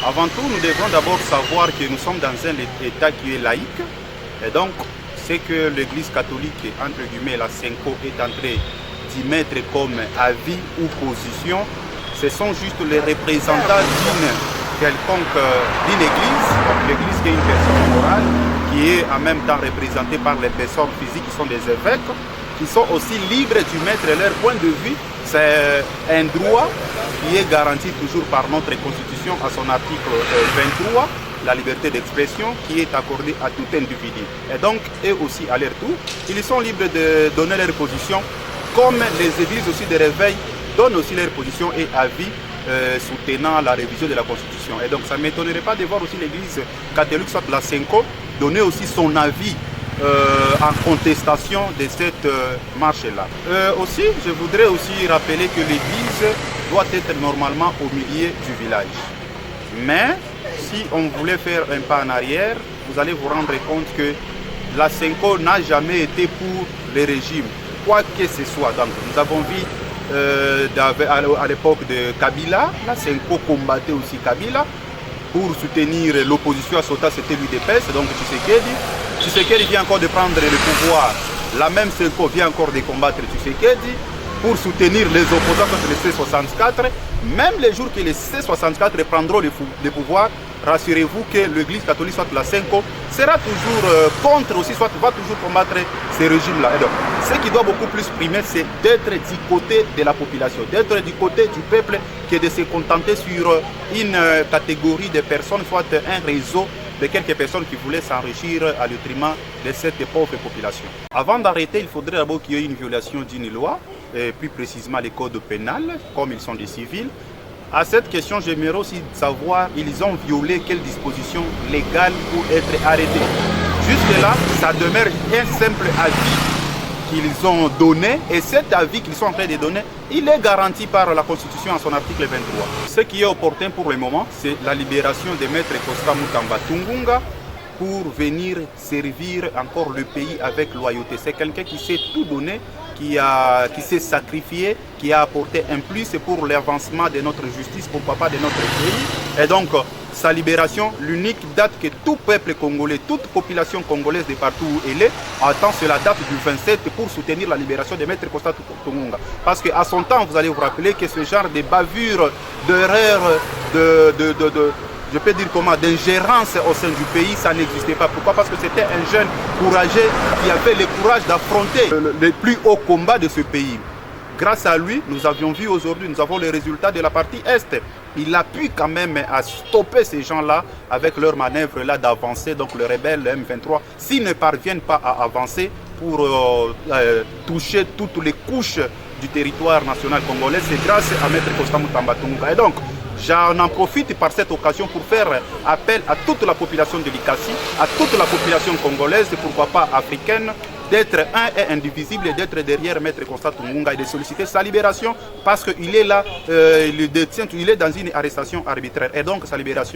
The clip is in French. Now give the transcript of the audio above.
Avant tout, nous devons d'abord savoir que nous sommes dans un État qui est laïque. Et donc, ce que l'Église catholique, entre guillemets, la Senko, est en train d'y mettre comme avis ou position, ce sont juste les représentants d'une Église, l'Église qui est une personne morale, qui est en même temps représentée par les personnes physiques qui sont des évêques, qui sont aussi libres d'y mettre leur point de vue. C'est un droit qui est garanti toujours par notre Constitution à son article 23, la liberté d'expression qui est accordée à tout individu. Et donc, eux aussi, à leur tour, ils sont libres de donner leur position, comme les églises aussi de réveil donnent aussi leur position et avis soutenant la révision de la Constitution. Et donc, ça ne m'étonnerait pas de voir aussi l'Église catholique, soit la Senko, donner aussi son avis en contestation de cette marche-là. Aussi, je voudrais aussi rappeler que l'Église doit être normalement au milieu du village. Mais si on voulait faire un pas en arrière, vous allez vous rendre compte que la Senko n'a jamais été pour le régime, quoi que ce soit. Donc, nous avons vu à l'époque de Kabila, la Senko combattait aussi Kabila pour soutenir l'opposition à Sota, c'était l'UDPS, donc Tshisekedi vient encore de prendre le pouvoir. La même Senko vient encore de combattre Tshisekedi pour soutenir les opposants contre le C64. Même les jours que les C64 prendront le pouvoir, rassurez-vous que l'Église catholique, soit la Senko, sera toujours contre aussi, soit va toujours combattre ces régimes-là. Et donc, ce qui doit beaucoup plus primer, c'est d'être du côté de la population, d'être du côté du peuple, que de se contenter sur une catégorie de personnes, soit un réseau de quelques personnes qui voulaient s'enrichir à l'autrement de cette pauvre population. Avant d'arrêter, il faudrait d'abord qu'il y ait une violation d'une loi, et plus précisément les codes pénals, comme ils sont des civils. À cette question, j'aimerais aussi savoir, ils ont violé quelles dispositions légales pour être arrêtés. Jusque-là, ça demeure un simple avis qu'ils ont donné, et cet avis qu'ils sont en train de donner, il est garanti par la Constitution en son article 23. Ce qui est opportun pour le moment, c'est la libération de Maître Costa Mutamba Tungunga pour venir servir encore le pays avec loyauté. C'est quelqu'un qui s'est tout donné, qui s'est sacrifié, qui a apporté un plus pour l'avancement de notre justice, pourquoi pas de notre pays. Et donc, sa libération, l'unique date que tout peuple congolais, toute population congolaise de partout où elle est, attend, c'est la date du 27 pour soutenir la libération de Maître Costa Tungunga. Parce qu'à son temps, vous allez vous rappeler que ce genre de bavure, d'erreur, je peux dire comment, d'ingérence au sein du pays, ça n'existait pas. Pourquoi? Parce que c'était un jeune courageux qui avait le courage d'affronter le plus haut combat de ce pays. Grâce à lui, nous avions vu aujourd'hui, nous avons les résultats de la partie Est. Il a pu quand même à stopper ces gens-là avec leur manœuvre-là d'avancer, donc le rebelle, le M23, s'ils ne parviennent pas à avancer pour toucher toutes les couches du territoire national congolais, c'est grâce à Maître Costa Mutamba Tungunga. Et donc, j'en profite par cette occasion pour faire appel à toute la population de l'Ikassi, à toute la population congolaise, et pourquoi pas africaine, d'être un et indivisible et d'être derrière Maître Costa Tungunga et de solliciter sa libération parce qu'il est là, il est dans une arrestation arbitraire. Et donc sa libération